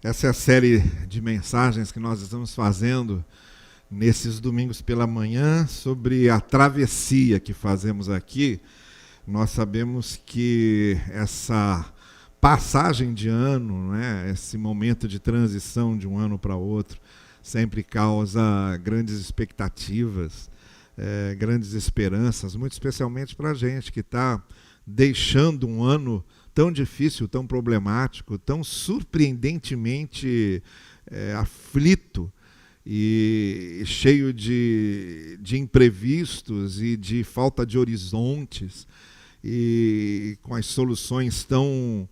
Essa é a série de mensagens que nós estamos fazendo nesses domingos pela manhã sobre a travessia que fazemos aqui. Nós sabemos que essa passagem de ano, né, esse momento de transição de um ano para outro, sempre causa grandes expectativas, grandes esperanças, muito especialmente para a gente que está deixando um ano tão difícil, tão problemático, tão surpreendentemente aflito e cheio de imprevistos e de falta de horizontes e com as soluções tão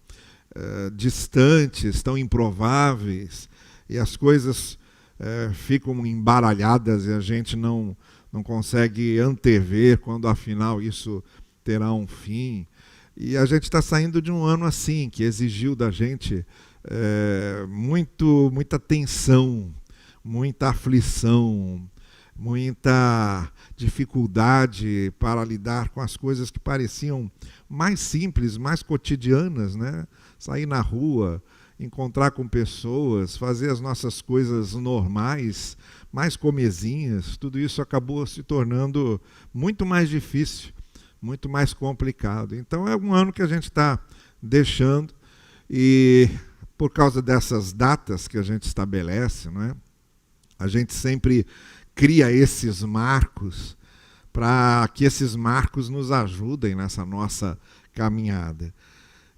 distantes, tão improváveis, e as coisas ficam embaralhadas e a gente não consegue antever quando afinal isso terá um fim. E a gente está saindo de um ano assim, que exigiu da gente muita tensão, muita aflição, muita dificuldade para lidar com as coisas que pareciam mais simples, mais cotidianas, né? Sair na rua, encontrar com pessoas, fazer as nossas coisas normais, mais comezinhas, tudo isso acabou se tornando muito mais difícil, muito mais complicado. Então é um ano que a gente está deixando e por causa dessas datas que a gente estabelece, não é? A gente sempre cria esses marcos para que esses marcos nos ajudem nessa nossa caminhada.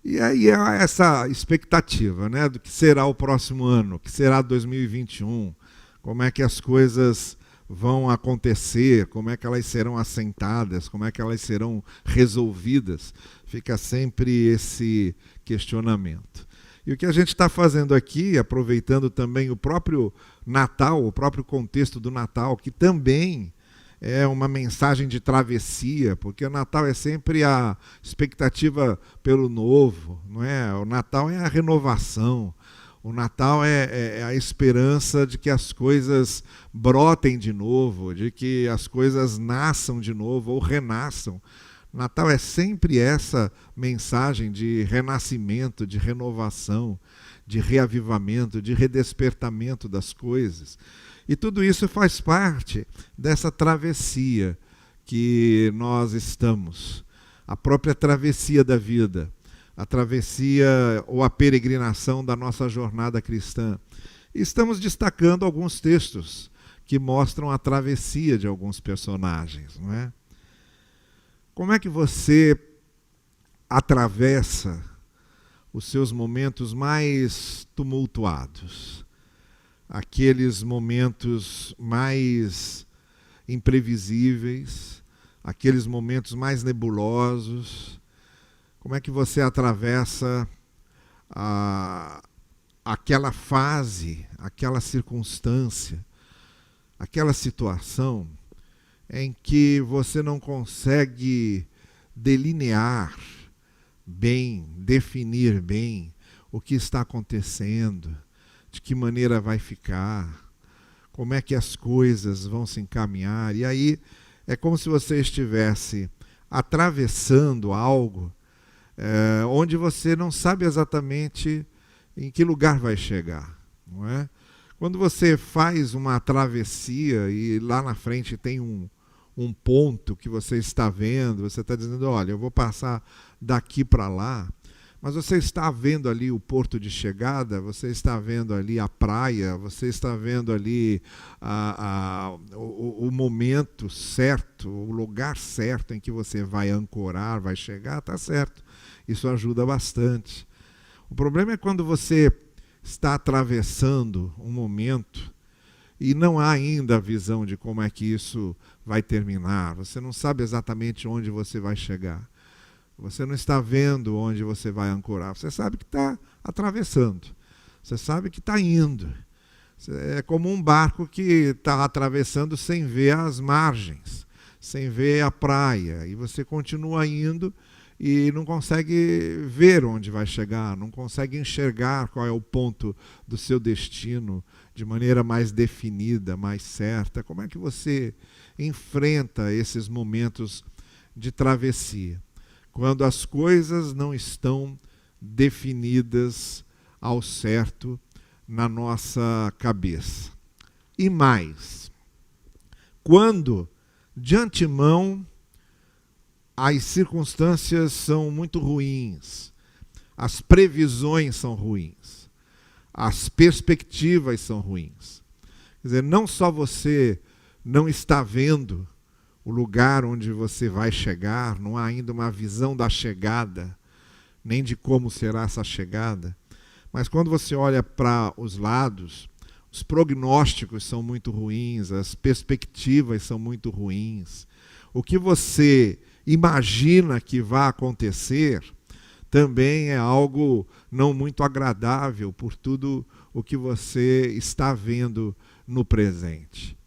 E aí é essa expectativa, né, do que será o próximo ano, que será 2021, como é que as coisas vão acontecer, como é que elas serão assentadas, como é que elas serão resolvidas. Fica sempre esse questionamento. E o que a gente está fazendo aqui, aproveitando também o próprio Natal, o próprio contexto do Natal, que também é uma mensagem de travessia, porque o Natal é sempre a expectativa pelo novo, não é? O Natal é a renovação. O Natal é a esperança de que as coisas brotem de novo, de que as coisas nasçam de novo ou renasçam. Natal é sempre essa mensagem de renascimento, de renovação, de reavivamento, de redespertamento das coisas. E tudo isso faz parte dessa travessia que nós estamos, a própria travessia da vida, a travessia ou a peregrinação da nossa jornada cristã. E estamos destacando alguns textos que mostram a travessia de alguns personagens, não é? Como é que você atravessa os seus momentos mais tumultuados? Aqueles momentos mais imprevisíveis, aqueles momentos mais nebulosos. Como é que você atravessa aquela fase, aquela circunstância, aquela situação em que você não consegue delinear bem, definir bem o que está acontecendo, de que maneira vai ficar, como é que as coisas vão se encaminhar. E aí é como se você estivesse atravessando algo onde você não sabe exatamente em que lugar vai chegar, não é? Quando você faz uma travessia e lá na frente tem um ponto que você está vendo, você está dizendo, olha, eu vou passar daqui para lá, mas você está vendo ali o porto de chegada, você está vendo ali a praia, você está vendo ali o momento certo, o lugar certo em que você vai ancorar, vai chegar, está certo. Isso ajuda bastante. O problema é quando você está atravessando um momento e não há ainda a visão de como é que isso vai terminar. Você não sabe exatamente onde você vai chegar. Você não está vendo onde você vai ancorar. Você sabe que está atravessando. Você sabe que está indo. É como um barco que está atravessando sem ver as margens, sem ver a praia. E você continua indo e não consegue ver onde vai chegar, não consegue enxergar qual é o ponto do seu destino de maneira mais definida, mais certa. Como é que você enfrenta esses momentos de travessia? Quando as coisas não estão definidas ao certo, na nossa cabeça. E mais, quando de antemão as circunstâncias são muito ruins, as previsões são ruins, as perspectivas são ruins. Quer dizer, não só você não está vendo o lugar onde você vai chegar, não há ainda uma visão da chegada, nem de como será essa chegada, mas quando você olha para os lados, os prognósticos são muito ruins, as perspectivas são muito ruins. O que você imagina que vai acontecer também é algo não muito agradável por tudo o que você está vendo no presente.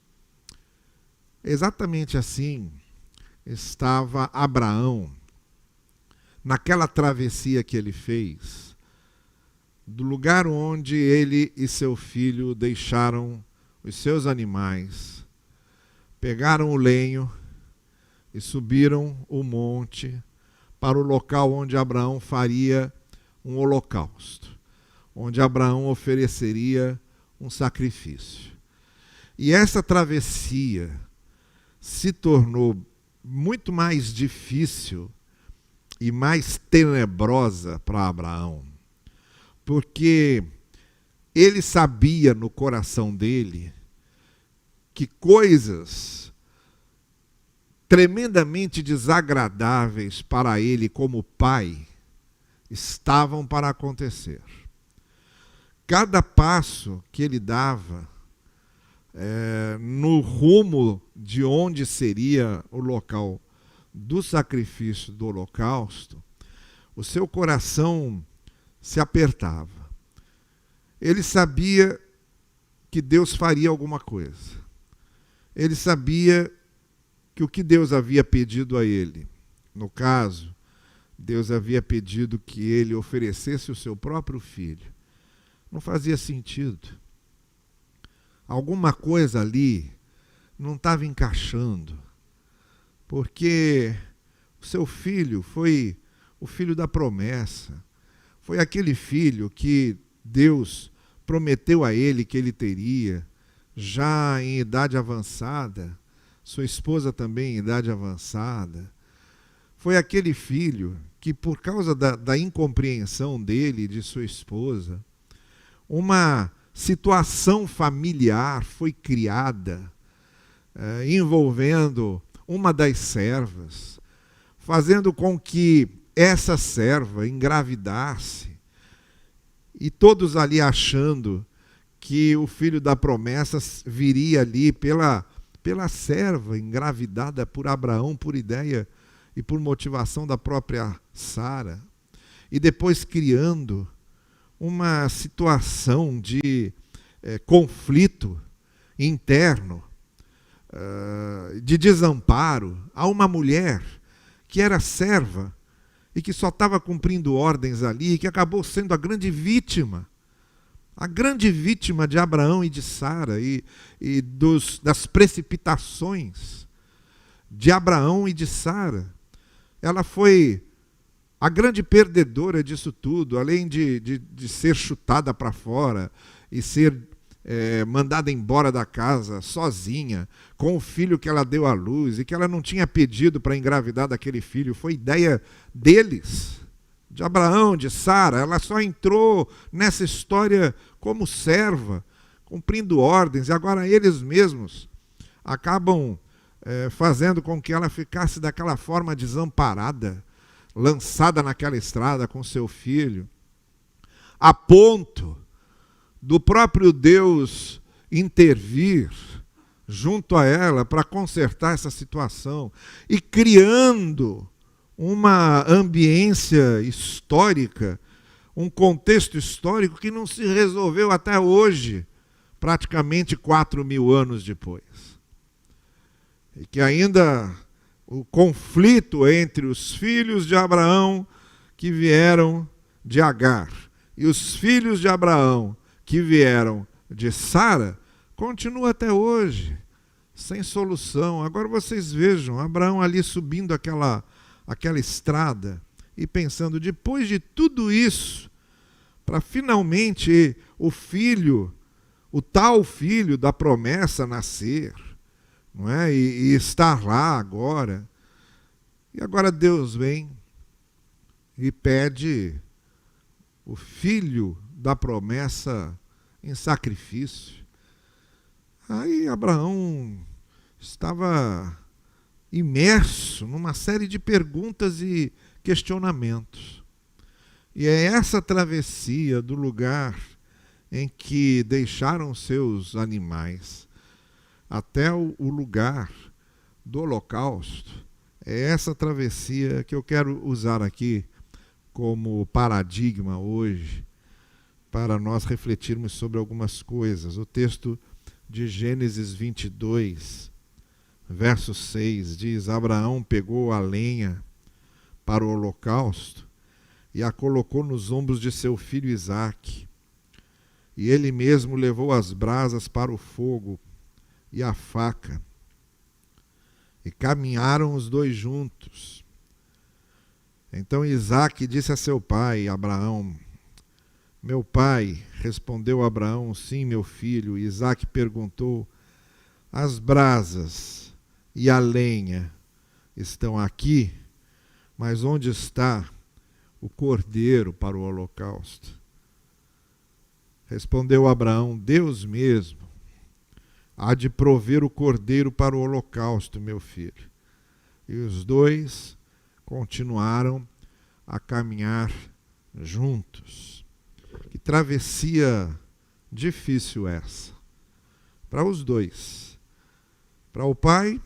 Exatamente assim estava Abraão naquela travessia que ele fez, do lugar onde ele e seu filho deixaram os seus animais, pegaram o lenho e subiram o monte para o local onde Abraão faria um holocausto, onde Abraão ofereceria um sacrifício. E essa travessia se tornou muito mais difícil e mais tenebrosa para Abraão, porque ele sabia no coração dele que coisas tremendamente desagradáveis para ele como pai estavam para acontecer. Cada passo que ele dava no rumo de onde seria o local do sacrifício do holocausto, o seu coração se apertava. Ele sabia que Deus faria alguma coisa. Ele sabia que o que Deus havia pedido a ele, no caso, Deus havia pedido que ele oferecesse o seu próprio filho, não fazia sentido. Alguma coisa ali não estava encaixando, porque o seu filho foi o filho da promessa, foi aquele filho que Deus prometeu a ele que ele teria, já em idade avançada, sua esposa também em idade avançada. Foi aquele filho que, por causa da incompreensão dele e de sua esposa, uma situação familiar foi criada, envolvendo uma das servas, fazendo com que essa serva engravidasse, e todos ali achando que o filho da promessa viria ali pela serva engravidada por Abraão, por ideia e por motivação da própria Sara, e depois criando uma situação de conflito interno, de desamparo a uma mulher que era serva e que só estava cumprindo ordens ali, e que acabou sendo a grande vítima de Abraão e de Sara, e das precipitações de Abraão e de Sara. Ela foi a grande perdedora disso tudo, além de ser chutada para fora e ser mandada embora da casa sozinha, com o filho que ela deu à luz e que ela não tinha pedido para engravidar daquele filho. Foi ideia deles, de Abraão, de Sara. Ela só entrou nessa história como serva, cumprindo ordens, e agora eles mesmos acabam fazendo com que ela ficasse daquela forma desamparada, lançada naquela estrada com seu filho, a ponto do próprio Deus intervir junto a ela para consertar essa situação, e criando uma ambiência histórica, um contexto histórico que não se resolveu até hoje, praticamente 4.000 anos depois. E que ainda o conflito entre os filhos de Abraão que vieram de Agar e os filhos de Abraão que vieram de Sara continua até hoje, sem solução. Agora vocês vejam, Abraão ali subindo aquela estrada e pensando, depois de tudo isso, para finalmente o filho, o tal filho da promessa nascer, não é? E estar lá agora. E agora Deus vem e pede o filho da promessa em sacrifício. Aí Abraão estava imerso numa série de perguntas e questionamentos. E é essa travessia do lugar em que deixaram seus animais até o lugar do holocausto, é essa travessia que eu quero usar aqui como paradigma hoje para nós refletirmos sobre algumas coisas. O texto de Gênesis 22, verso 6, diz: Abraão pegou a lenha para o holocausto e a colocou nos ombros de seu filho Isaque. E ele mesmo levou as brasas para o fogo e a faca. E caminharam os dois juntos. Então Isaque disse a seu pai, Abraão: Meu pai. Respondeu Abraão: Sim, meu filho. E Isaque perguntou: As brasas e a lenha estão aqui, mas onde está o cordeiro para o holocausto? Respondeu Abraão: Deus mesmo há de prover o cordeiro para o holocausto, meu filho. E os dois continuaram a caminhar juntos. Que travessia difícil essa. Para os dois. Para o pai,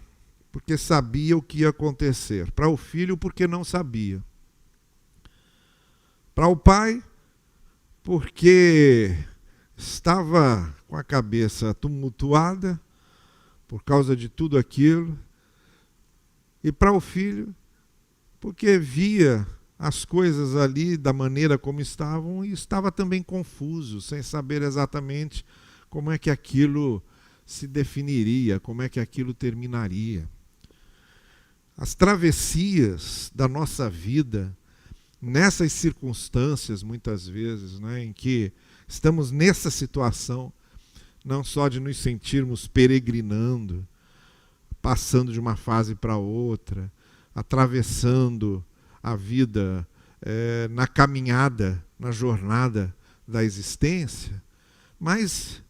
porque sabia o que ia acontecer. Para o filho, porque não sabia. Para o pai, porque estava com a cabeça tumultuada por causa de tudo aquilo. E para o filho, porque via as coisas ali da maneira como estavam e estava também confuso, sem saber exatamente como é que aquilo se definiria, como é que aquilo terminaria. As travessias da nossa vida, nessas circunstâncias, muitas vezes, né, em que estamos nessa situação, não só de nos sentirmos peregrinando, passando de uma fase para outra, atravessando a vida na caminhada, na jornada da existência, mas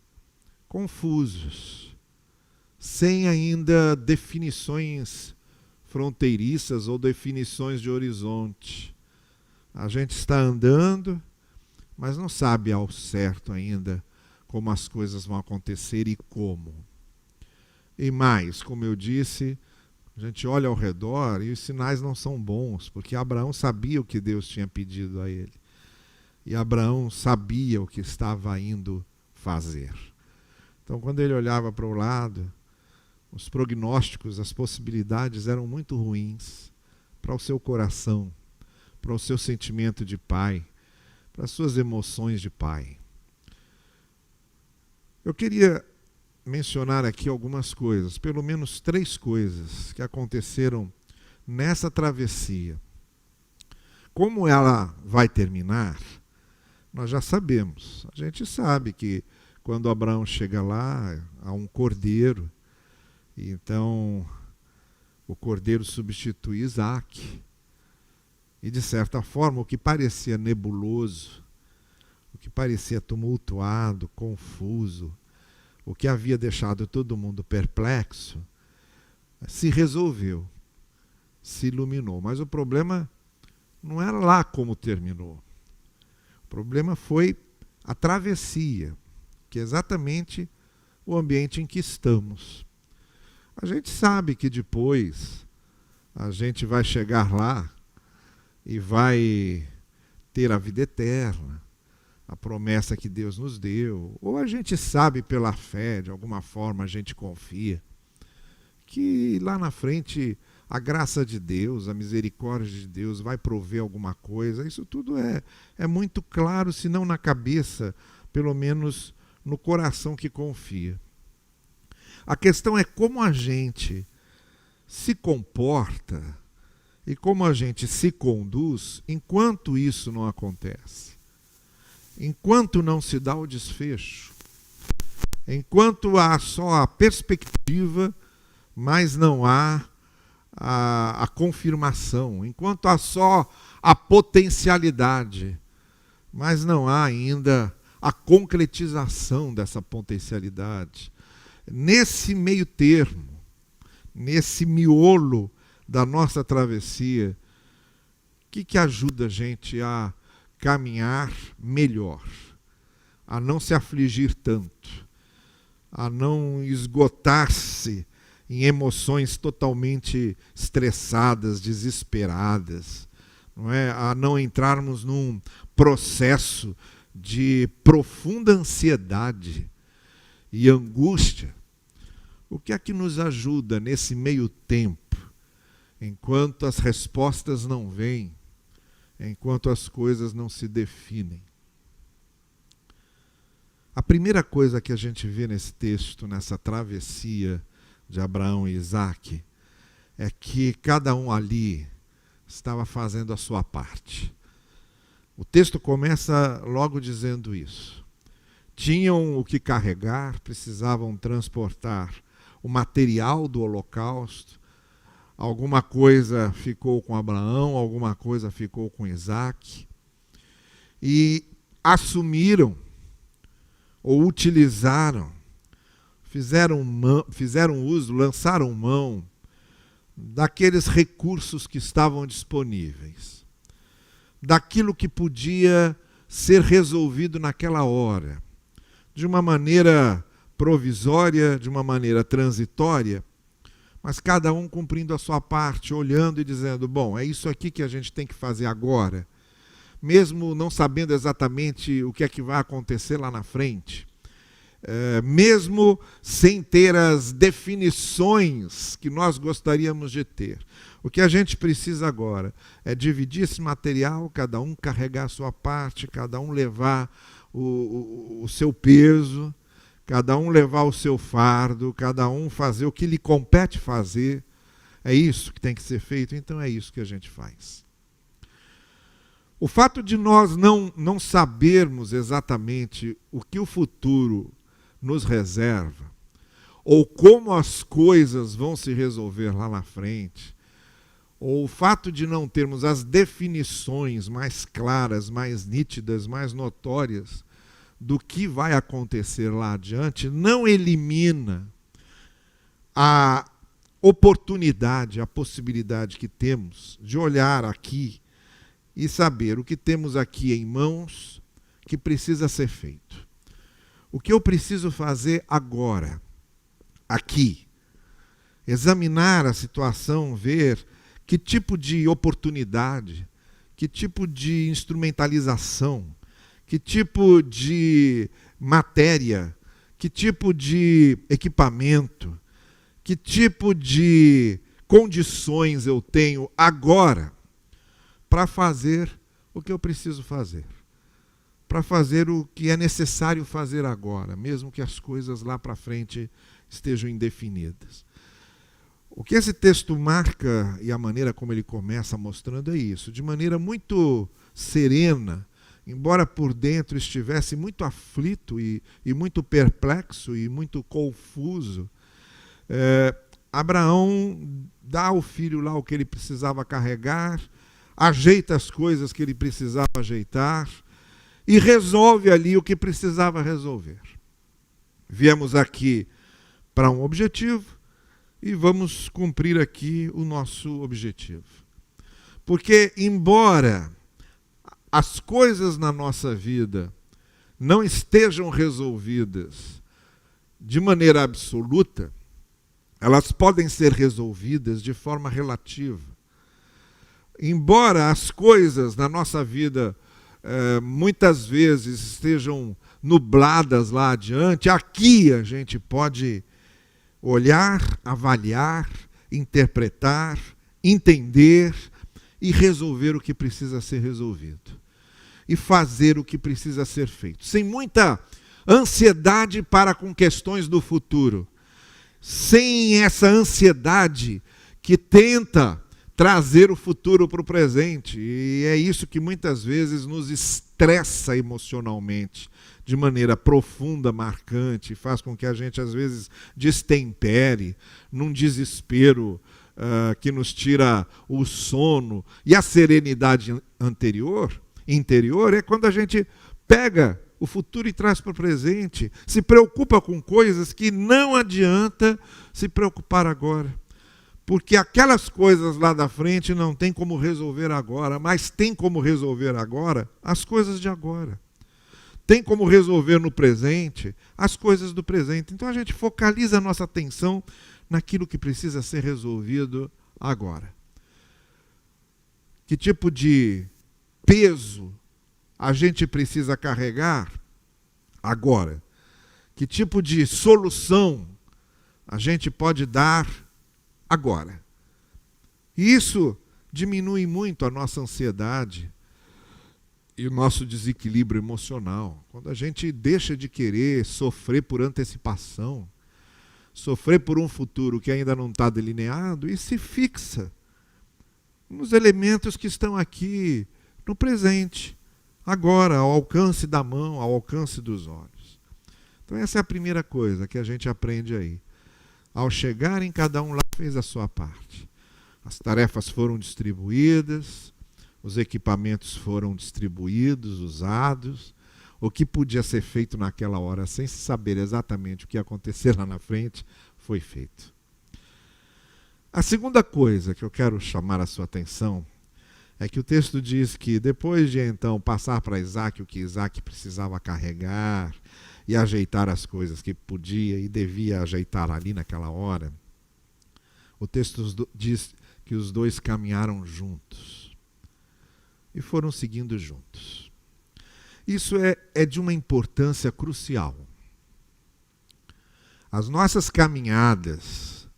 confusos, sem ainda definições fronteiriças ou definições de horizonte. A gente está andando, mas não sabe ao certo ainda como as coisas vão acontecer e como. E mais, como eu disse, a gente olha ao redor e os sinais não são bons, porque Abraão sabia o que Deus tinha pedido a ele. E Abraão sabia o que estava indo fazer. Então, quando ele olhava para o lado, os prognósticos, as possibilidades eram muito ruins para o seu coração, para o seu sentimento de pai, para as suas emoções de pai. Eu queria mencionar aqui algumas coisas, pelo menos 3 coisas que aconteceram nessa travessia. Como ela vai terminar, nós já sabemos. A gente sabe que quando Abraão chega lá, há um cordeiro, e então o cordeiro substitui Isaque. E de certa forma, o que parecia nebuloso, o que parecia tumultuado, confuso, o que havia deixado todo mundo perplexo, se resolveu, se iluminou. Mas o problema não era lá como terminou. O problema foi a travessia, que é exatamente o ambiente em que estamos. A gente sabe que depois a gente vai chegar lá e vai ter a vida eterna, a promessa que Deus nos deu, ou a gente sabe pela fé, de alguma forma a gente confia, que lá na frente a graça de Deus, a misericórdia de Deus vai prover alguma coisa. Isso tudo é muito claro, se não na cabeça, pelo menos no coração que confia. A questão é como a gente se comporta e como a gente se conduz enquanto isso não acontece. enquanto não se dá o desfecho, enquanto há só a perspectiva, mas não há a confirmação, enquanto há só a potencialidade, mas não há ainda a concretização dessa potencialidade. Nesse meio termo, nesse miolo da nossa travessia, o que ajuda a gente a caminhar melhor, a não se afligir tanto, a não esgotar-se em emoções totalmente estressadas, desesperadas, não é? A não entrarmos num processo de profunda ansiedade e angústia. O que é que nos ajuda nesse meio tempo, enquanto as respostas não vêm, enquanto as coisas não se definem? A primeira coisa que a gente vê nesse texto, nessa travessia de Abraão e Isaque, é que cada um ali estava fazendo a sua parte. O texto começa logo dizendo isso. Tinham o que carregar, precisavam transportar o material do holocausto. Alguma coisa ficou com Abraão, alguma coisa ficou com Isaque. E assumiram, ou utilizaram, fizeram uso, lançaram mão daqueles recursos que estavam disponíveis, daquilo que podia ser resolvido naquela hora, de uma maneira provisória, de uma maneira transitória, mas cada um cumprindo a sua parte, olhando e dizendo, bom, é isso aqui que a gente tem que fazer agora, mesmo não sabendo exatamente o que é que vai acontecer lá na frente, mesmo sem ter as definições que nós gostaríamos de ter. O que a gente precisa agora é dividir esse material, cada um carregar a sua parte, cada um levar o seu peso, cada um levar o seu fardo, cada um fazer o que lhe compete fazer. É isso que tem que ser feito, então é isso que a gente faz. O fato de nós não sabermos exatamente o que o futuro nos reserva, ou como as coisas vão se resolver lá na frente, ou o fato de não termos as definições mais claras, mais nítidas, mais notórias do que vai acontecer lá adiante, não elimina a oportunidade, a possibilidade que temos de olhar aqui e saber o que temos aqui em mãos que precisa ser feito. O que eu preciso fazer agora, aqui, examinar a situação, ver que tipo de oportunidade, que tipo de instrumentalização, que tipo de matéria, que tipo de equipamento, que tipo de condições eu tenho agora para fazer o que eu preciso fazer, para fazer o que é necessário fazer agora, mesmo que as coisas lá para frente estejam indefinidas. O que esse texto marca, e a maneira como ele começa mostrando, é isso. De maneira muito serena, embora por dentro estivesse muito aflito e muito perplexo e muito confuso, Abraão dá ao filho lá o que ele precisava carregar, ajeita as coisas que ele precisava ajeitar e resolve ali o que precisava resolver. Viemos aqui para um objetivo e vamos cumprir aqui o nosso objetivo. Porque, embora as coisas na nossa vida não estejam resolvidas de maneira absoluta, elas podem ser resolvidas de forma relativa. Embora as coisas na nossa vida muitas vezes estejam nubladas lá adiante, aqui a gente pode olhar, avaliar, interpretar, entender e resolver o que precisa ser resolvido. E fazer o que precisa ser feito. Sem muita ansiedade para com questões do futuro. Sem essa ansiedade que tenta trazer o futuro para o presente. E é isso que muitas vezes nos estressa emocionalmente, de maneira profunda, marcante, faz com que a gente, às vezes, destempere, num desespero que nos tira o sono. E a serenidade interior é quando a gente pega o futuro e traz para o presente, se preocupa com coisas que não adianta se preocupar agora. Porque aquelas coisas lá da frente não tem como resolver agora, mas tem como resolver agora as coisas de agora. Tem como resolver no presente as coisas do presente. Então a gente focaliza a nossa atenção naquilo que precisa ser resolvido agora. Que tipo de peso a gente precisa carregar agora? Que tipo de solução a gente pode dar agora? E isso diminui muito a nossa ansiedade e o nosso desequilíbrio emocional. Quando a gente deixa de querer sofrer por antecipação, sofrer por um futuro que ainda não está delineado e se fixa nos elementos que estão aqui no presente, agora, ao alcance da mão, ao alcance dos olhos. Então essa é a primeira coisa que a gente aprende aí. Ao chegarem, cada um lá fez a sua parte. As tarefas foram distribuídas, os equipamentos foram distribuídos, usados. O que podia ser feito naquela hora, sem se saber exatamente o que ia acontecer lá na frente, foi feito. A segunda coisa que eu quero chamar a sua atenção é que o texto diz que depois de então passar para Isaac o que Isaac precisava carregar, e ajeitar as coisas que podia e devia ajeitar ali naquela hora, o texto diz que os dois caminharam juntos e foram seguindo juntos. Isso é de uma importância crucial. As nossas caminhadas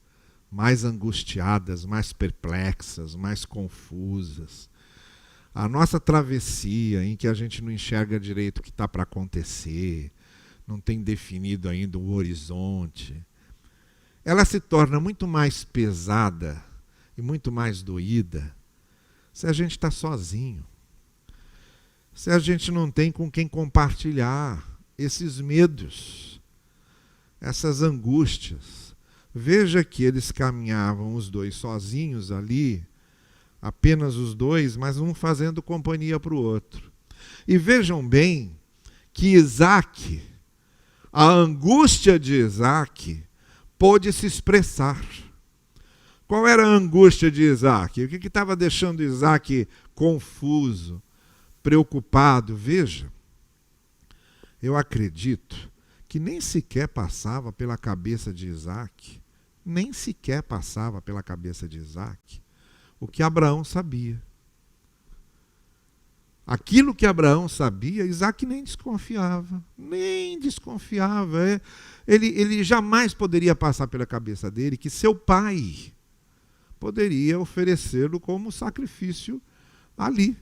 mais angustiadas, mais perplexas, mais confusas, a nossa travessia em que a gente não enxerga direito o que está para acontecer, não tem definido ainda o horizonte, ela se torna muito mais pesada e muito mais doída se a gente está sozinho, se a gente não tem com quem compartilhar esses medos, essas angústias. Veja que eles caminhavam os dois sozinhos ali, apenas os dois, mas um fazendo companhia para o outro. E vejam bem que Isaac, a angústia de Isaac pôde se expressar. Qual era a angústia de Isaac? O que estava deixando Isaac confuso, preocupado? Veja, eu acredito que nem sequer passava pela cabeça de Isaac, o que Abraão sabia. Aquilo que Abraão sabia, Isaac nem desconfiava. Ele jamais poderia passar pela cabeça dele que seu pai poderia oferecê-lo como sacrifício ali.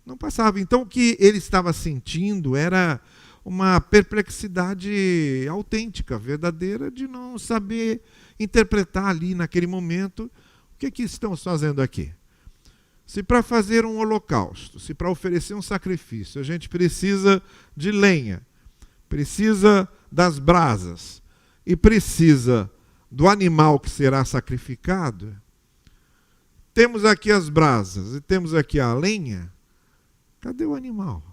Não passava. Então o que ele estava sentindo era uma perplexidade autêntica, verdadeira, de não saber interpretar ali naquele momento o que estamos fazendo aqui. Se para fazer um holocausto, se para oferecer um sacrifício, a gente precisa de lenha, precisa das brasas e precisa do animal que será sacrificado, temos aqui as brasas e temos aqui a lenha, cadê o animal?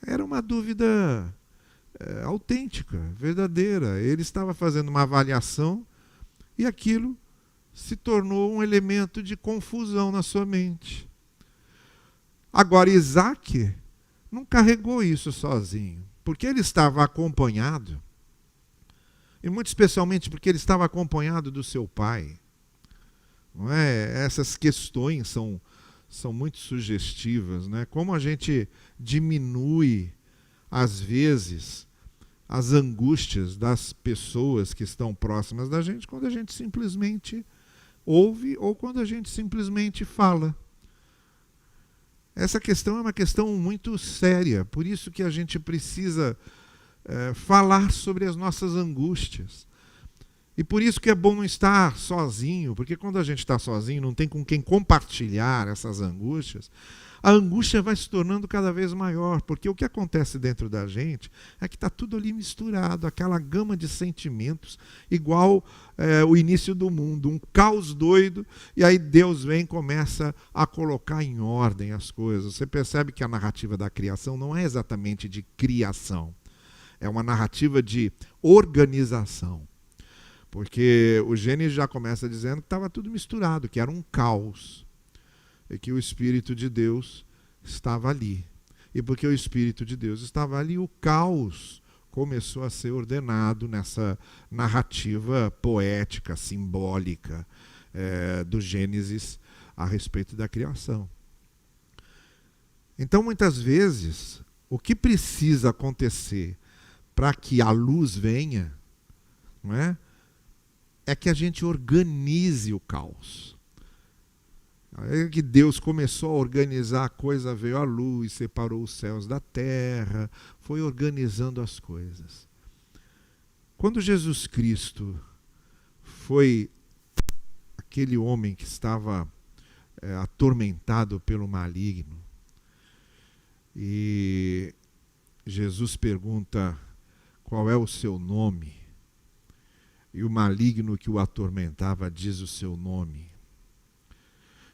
Era uma dúvida autêntica, verdadeira. Ele estava fazendo uma avaliação e aquilo se tornou um elemento de confusão na sua mente. Agora, Isaac não carregou isso sozinho, porque ele estava acompanhado, e muito especialmente porque ele estava acompanhado do seu pai. Não é? Essas questões são muito sugestivas, né? Como a gente diminui, às vezes, as angústias das pessoas que estão próximas da gente quando a gente simplesmente ouve ou quando a gente simplesmente fala. Essa questão é uma questão muito séria, por isso que a gente precisa falar sobre as nossas angústias. E por isso que é bom não estar sozinho, porque quando a gente está sozinho, não tem com quem compartilhar essas angústias, a angústia vai se tornando cada vez maior, porque o que acontece dentro da gente é que está tudo ali misturado, aquela gama de sentimentos, igual o início do mundo, um caos doido, e aí Deus vem e começa a colocar em ordem as coisas. Você percebe que a narrativa da criação não é exatamente de criação, é uma narrativa de organização. Porque o Gênesis já começa dizendo que estava tudo misturado, que era um caos. E que o Espírito de Deus estava ali. E porque o Espírito de Deus estava ali, o caos começou a ser ordenado nessa narrativa poética, simbólica do Gênesis a respeito da criação. Então, muitas vezes, o que precisa acontecer para que a luz venha, não é que a gente organize o caos. Aí que Deus começou a organizar a coisa, veio a luz, separou os céus da terra, foi organizando as coisas. Quando Jesus Cristo foi aquele homem que estava atormentado pelo maligno, e Jesus pergunta qual é o seu nome, e o maligno que o atormentava diz o seu nome.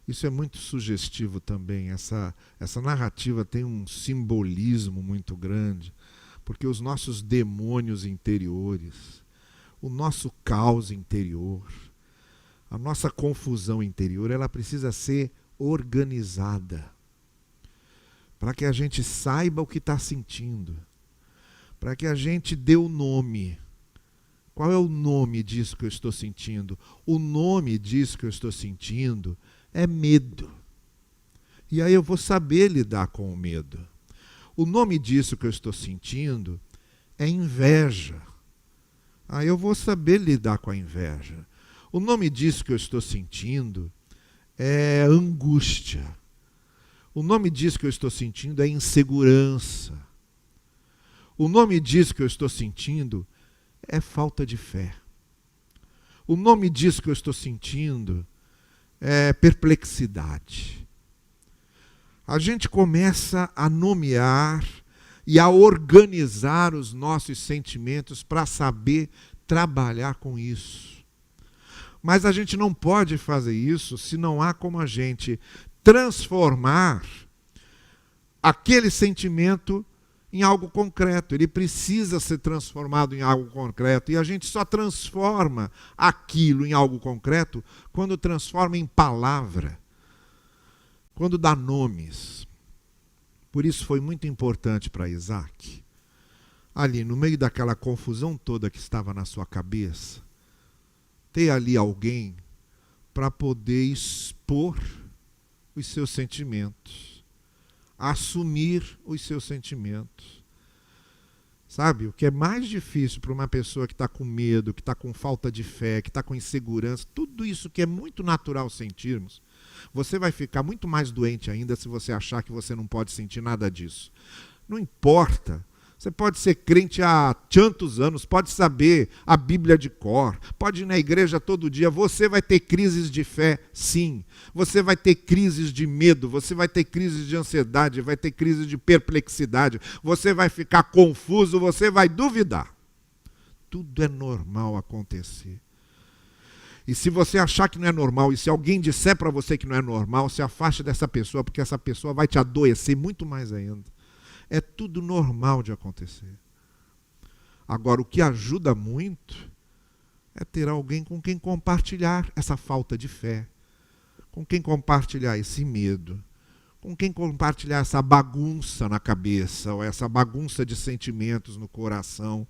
Isso é muito sugestivo também. Essa narrativa tem um simbolismo muito grande, porque os nossos demônios interiores, o nosso caos interior, a nossa confusão interior, ela precisa ser organizada, para que a gente saiba o que está sentindo, para que a gente dê o nome. Qual é o nome disso que eu estou sentindo? O nome disso que eu estou sentindo é medo. E aí eu vou saber lidar com o medo. O nome disso que eu estou sentindo é inveja. Aí eu vou saber lidar com a inveja. O nome disso que eu estou sentindo é angústia. O nome disso que eu estou sentindo é insegurança. O nome disso que eu estou sentindo é falta de fé. O nome disso que eu estou sentindo é perplexidade. A gente começa a nomear e a organizar os nossos sentimentos para saber trabalhar com isso. Mas a gente não pode fazer isso se não há como a gente transformar aquele sentimento em algo concreto. Ele precisa ser transformado em algo concreto. E a gente só transforma aquilo em algo concreto quando transforma em palavra, quando dá nomes. Por isso foi muito importante para Isaac, ali no meio daquela confusão toda que estava na sua cabeça, ter ali alguém para poder expor os seus sentimentos, assumir os seus sentimentos. Sabe, o que é mais difícil para uma pessoa que está com medo, que está com falta de fé, que está com insegurança, tudo isso que é muito natural sentirmos, você vai ficar muito mais doente ainda se você achar que você não pode sentir nada disso. Não importa. Você pode ser crente há tantos anos, pode saber a Bíblia de cor, pode ir na igreja todo dia, você vai ter crises de fé, sim. Você vai ter crises de medo, você vai ter crises de ansiedade, vai ter crises de perplexidade, você vai ficar confuso, você vai duvidar. Tudo é normal acontecer. E se você achar que não é normal, e se alguém disser para você que não é normal, se afaste dessa pessoa, porque essa pessoa vai te adoecer muito mais ainda. É tudo normal de acontecer. Agora, o que ajuda muito é ter alguém com quem compartilhar essa falta de fé, com quem compartilhar esse medo, com quem compartilhar essa bagunça na cabeça, ou essa bagunça de sentimentos no coração.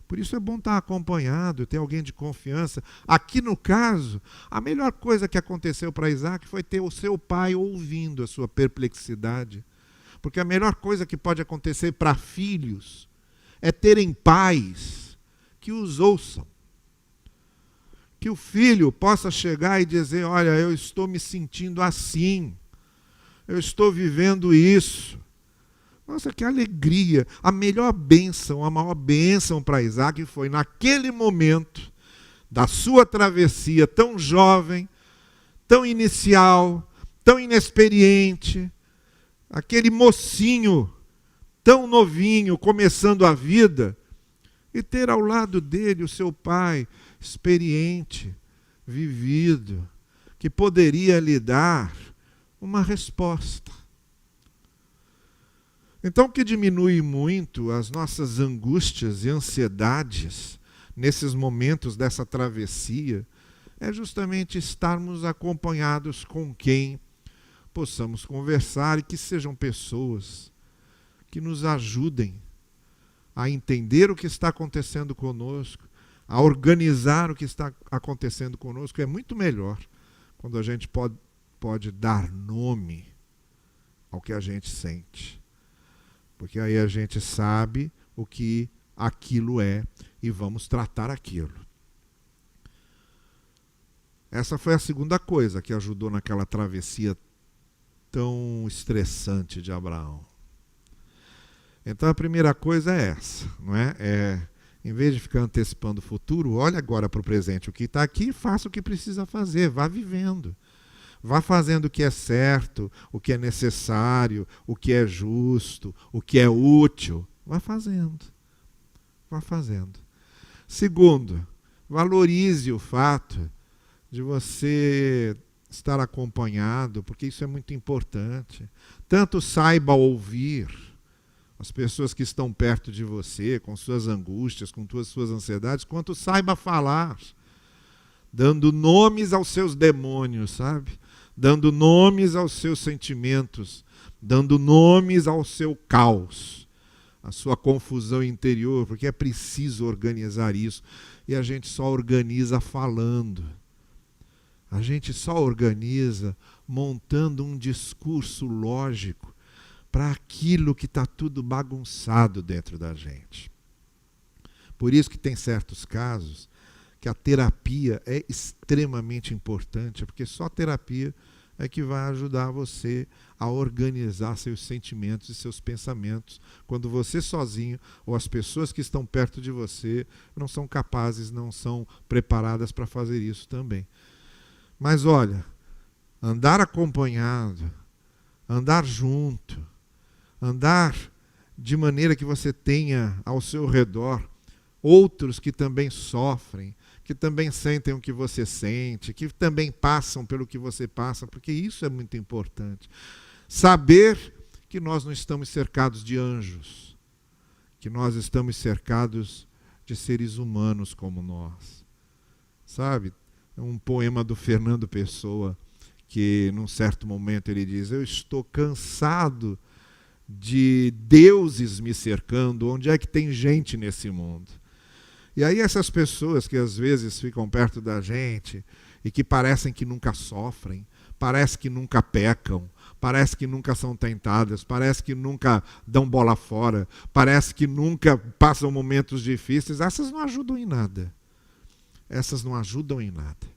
Por isso é bom estar acompanhado, ter alguém de confiança. Aqui no caso, a melhor coisa que aconteceu para Isaac foi ter o seu pai ouvindo a sua perplexidade. Porque a melhor coisa que pode acontecer para filhos é terem pais que os ouçam. Que o filho possa chegar e dizer, olha, eu estou me sentindo assim, eu estou vivendo isso. Nossa, que alegria! A melhor bênção, a maior bênção para Isaac foi naquele momento da sua travessia tão jovem, tão inicial, tão inexperiente, aquele mocinho tão novinho, começando a vida, e ter ao lado dele o seu pai experiente, vivido, que poderia lhe dar uma resposta. Então, o que diminui muito as nossas angústias e ansiedades nesses momentos dessa travessia é justamente estarmos acompanhados com quem possamos conversar e que sejam pessoas que nos ajudem a entender o que está acontecendo conosco, a organizar o que está acontecendo conosco. É muito melhor quando a gente pode dar nome ao que a gente sente. Porque aí a gente sabe o que aquilo é e vamos tratar aquilo. Essa foi a segunda coisa que ajudou naquela travessia tão estressante de Abraão. Então a primeira coisa é essa, não é? Em vez de ficar antecipando o futuro, olhe agora para o presente. O que está aqui, faça o que precisa fazer, vá vivendo. Vá fazendo o que é certo, o que é necessário, o que é justo, o que é útil. Vá fazendo. Vá fazendo. Segundo, valorize o fato de você estar acompanhado, porque isso é muito importante. Tanto saiba ouvir as pessoas que estão perto de você, com suas angústias, com suas ansiedades, quanto saiba falar, dando nomes aos seus demônios, sabe? Dando nomes aos seus sentimentos, dando nomes ao seu caos, à sua confusão interior, porque é preciso organizar isso. E a gente só organiza falando. A gente só organiza montando um discurso lógico para aquilo que está tudo bagunçado dentro da gente. Por isso que tem certos casos que a terapia é extremamente importante, porque só a terapia é que vai ajudar você a organizar seus sentimentos e seus pensamentos, quando você sozinho ou as pessoas que estão perto de você não são capazes, não são preparadas para fazer isso também. Mas olha, andar acompanhado, andar junto, andar de maneira que você tenha ao seu redor outros que também sofrem, que também sentem o que você sente, que também passam pelo que você passa, porque isso é muito importante. Saber que nós não estamos cercados de anjos, que nós estamos cercados de seres humanos como nós. Sabe? É um poema do Fernando Pessoa, que num certo momento ele diz: eu estou cansado de deuses me cercando, onde é que tem gente nesse mundo? E aí essas pessoas que às vezes ficam perto da gente e que parecem que nunca sofrem, parece que nunca pecam, parece que nunca são tentadas, parece que nunca dão bola fora, parece que nunca passam momentos difíceis, essas não ajudam em nada. Essas não ajudam em nada.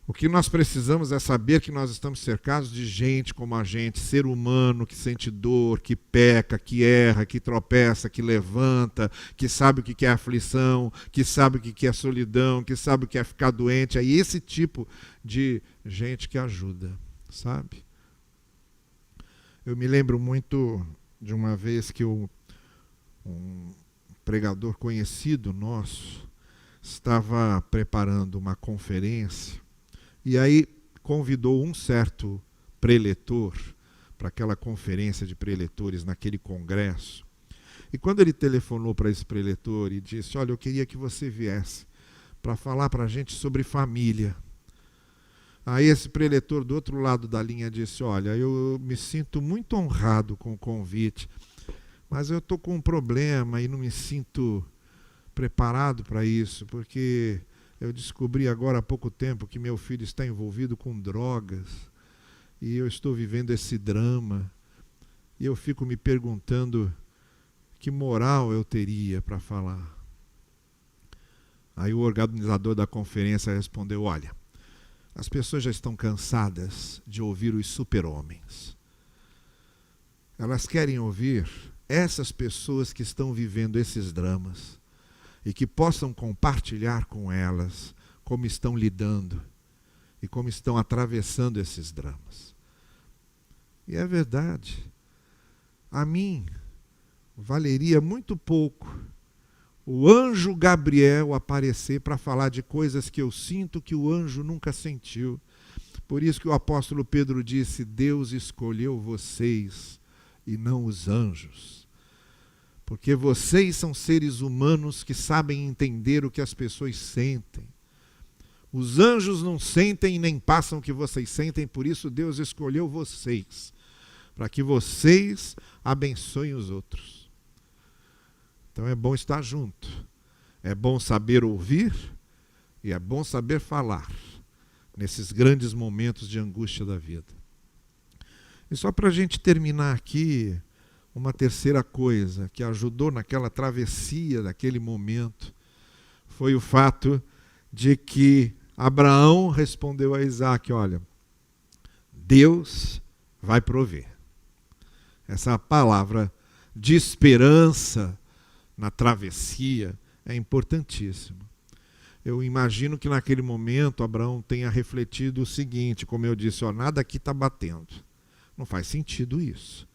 O que nós precisamos é saber que nós estamos cercados de gente como a gente, ser humano que sente dor, que peca, que erra, que tropeça, que levanta, que sabe o que é aflição, que sabe o que é solidão, que sabe o que é ficar doente. É esse tipo de gente que ajuda, sabe? Eu me lembro muito de uma vez que um pregador conhecido nosso estava preparando uma conferência. E aí convidou um certo preletor para aquela conferência de preletores naquele congresso. E quando ele telefonou para esse preletor e disse: olha, eu queria que você viesse para falar para a gente sobre família. Aí esse preletor do outro lado da linha disse: olha, eu me sinto muito honrado com o convite, mas eu estou com um problema e não me sinto preparado para isso, porque eu descobri agora há pouco tempo que meu filho está envolvido com drogas e eu estou vivendo esse drama e eu fico me perguntando que moral eu teria para falar. Aí o organizador da conferência respondeu: olha, as pessoas já estão cansadas de ouvir os super-homens. Elas querem ouvir essas pessoas que estão vivendo esses dramas. e que possam compartilhar com elas como estão lidando e como estão atravessando esses dramas. E é verdade, a mim valeria muito pouco o anjo Gabriel aparecer para falar de coisas que eu sinto que o anjo nunca sentiu. Por isso que o apóstolo Pedro disse: Deus escolheu vocês e não os anjos. Porque vocês são seres humanos que sabem entender o que as pessoas sentem. Os anjos não sentem e nem passam o que vocês sentem, por isso Deus escolheu vocês, para que vocês abençoem os outros. Então é bom estar junto, é bom saber ouvir e é bom saber falar nesses grandes momentos de angústia da vida. E só para a gente terminar aqui, uma terceira coisa que ajudou naquela travessia daquele momento foi o fato de que Abraão respondeu a Isaac: olha, Deus vai prover. Essa palavra de esperança na travessia é importantíssimo. Eu imagino que naquele momento Abraão tenha refletido o seguinte, como eu disse, nada aqui está batendo. Não faz sentido isso.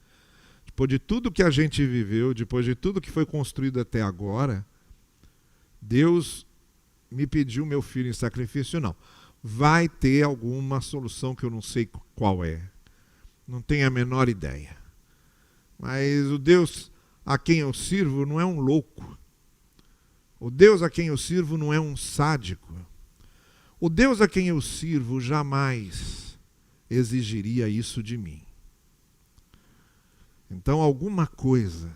Depois de tudo que a gente viveu, depois de tudo que foi construído até agora, Deus me pediu meu filho em sacrifício? Não. Vai ter alguma solução que eu não sei qual é. Não tenho a menor ideia. Mas o Deus a quem eu sirvo não é um louco. O Deus a quem eu sirvo não é um sádico. O Deus a quem eu sirvo jamais exigiria isso de mim. Então alguma coisa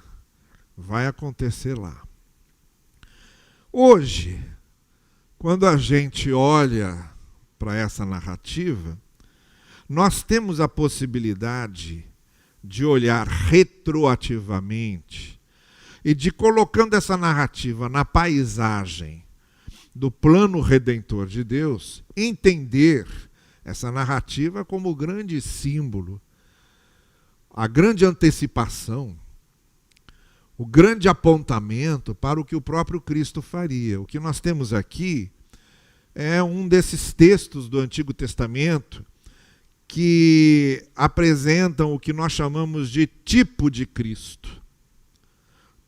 vai acontecer lá. Hoje, quando a gente olha para essa narrativa, nós temos a possibilidade de olhar retroativamente e de, colocando essa narrativa na paisagem do plano redentor de Deus, entender essa narrativa como o grande símbolo, a grande antecipação, o grande apontamento para o que o próprio Cristo faria. O que nós temos aqui é um desses textos do Antigo Testamento que apresentam o que nós chamamos de tipo de Cristo.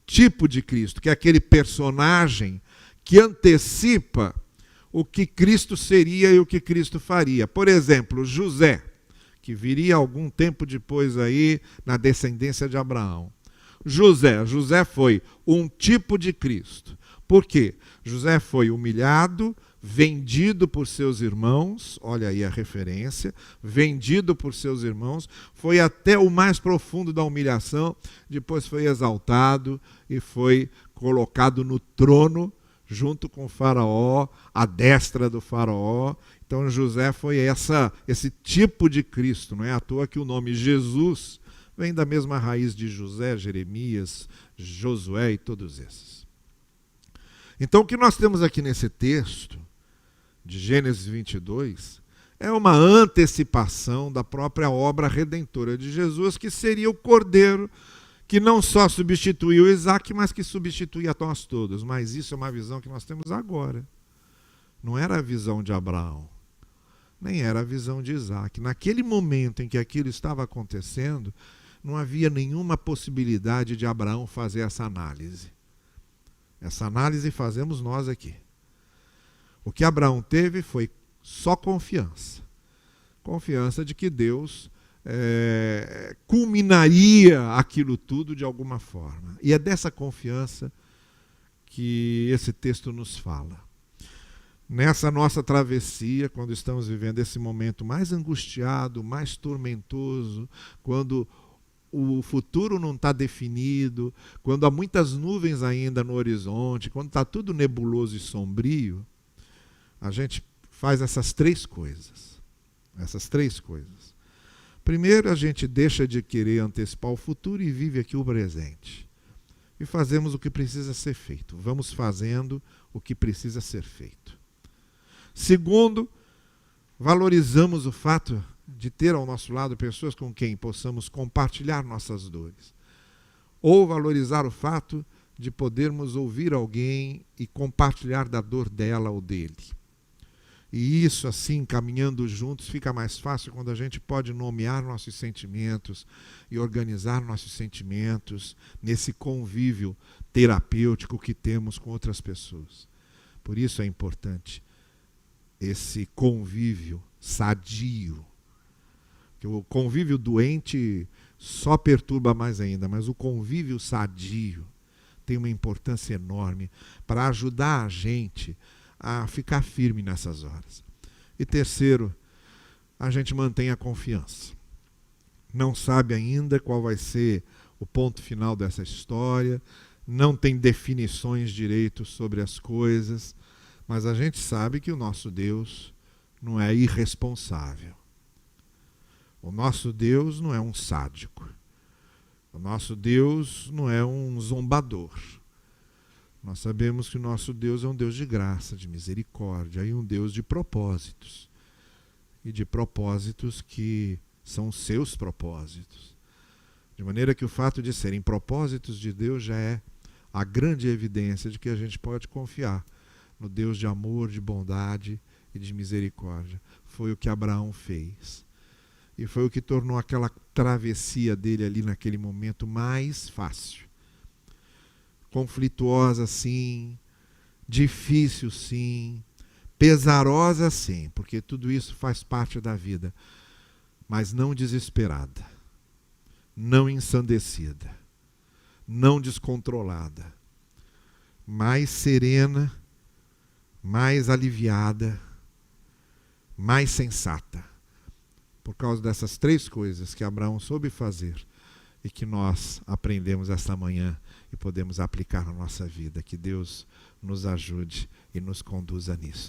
Tipo de Cristo, que é aquele personagem que antecipa o que Cristo seria e o que Cristo faria. Por exemplo, José, que viria algum tempo depois aí na descendência de Abraão. José foi um tipo de Cristo. Por quê? José foi humilhado, vendido por seus irmãos, olha aí a referência, vendido por seus irmãos, foi até o mais profundo da humilhação, depois foi exaltado e foi colocado no trono junto com o faraó, à destra do faraó. Então José foi esse tipo de Cristo, não é à toa que o nome Jesus vem da mesma raiz de José, Jeremias, Josué e todos esses. Então o que nós temos aqui nesse texto de Gênesis 22 é uma antecipação da própria obra redentora de Jesus, que seria o Cordeiro que não só substituiu Isaac, mas que substitui a nós todos. Mas isso é uma visão que nós temos agora. Não era a visão de Abraão, nem era a visão de Isaac. Naquele momento em que aquilo estava acontecendo, não havia nenhuma possibilidade de Abraão fazer essa análise. Essa análise fazemos nós aqui. O que Abraão teve foi só confiança. Confiança de que Deus culminaria aquilo tudo de alguma forma. E é dessa confiança que esse texto nos fala. Nessa nossa travessia, quando estamos vivendo esse momento mais angustiado, mais tormentoso, quando o futuro não está definido, quando há muitas nuvens ainda no horizonte, quando está tudo nebuloso e sombrio, a gente faz essas três coisas. Essas três coisas. Primeiro, a gente deixa de querer antecipar o futuro e vive aqui o presente. E fazemos o que precisa ser feito. Vamos fazendo o que precisa ser feito. Segundo, valorizamos o fato de ter ao nosso lado pessoas com quem possamos compartilhar nossas dores. Ou valorizar o fato de podermos ouvir alguém e compartilhar da dor dela ou dele. E isso, assim, caminhando juntos, fica mais fácil quando a gente pode nomear nossos sentimentos e organizar nossos sentimentos nesse convívio terapêutico que temos com outras pessoas. Por isso é importante esse convívio sadio. Que o convívio doente só perturba mais ainda, mas o convívio sadio tem uma importância enorme para ajudar a gente a ficar firme nessas horas. E terceiro, a gente mantém a confiança. Não sabe ainda qual vai ser o ponto final dessa história, não tem definições direito sobre as coisas, mas a gente sabe que o nosso Deus não é irresponsável. O nosso Deus não é um sádico. O nosso Deus não é um zombador. Nós sabemos que o nosso Deus é um Deus de graça, de misericórdia e um Deus de propósitos. E de propósitos que são seus propósitos. De maneira que o fato de serem propósitos de Deus já é a grande evidência de que a gente pode confiar no Deus de amor, de bondade e de misericórdia. Foi o que Abraão fez. E foi o que tornou aquela travessia dele ali naquele momento mais fácil. Conflituosa sim, difícil sim, pesarosa sim, porque tudo isso faz parte da vida, mas não desesperada, não ensandecida, não descontrolada, mais serena, mais aliviada, mais sensata, por causa dessas três coisas que Abraão soube fazer e que nós aprendemos esta manhã e podemos aplicar na nossa vida. Que Deus nos ajude e nos conduza nisso.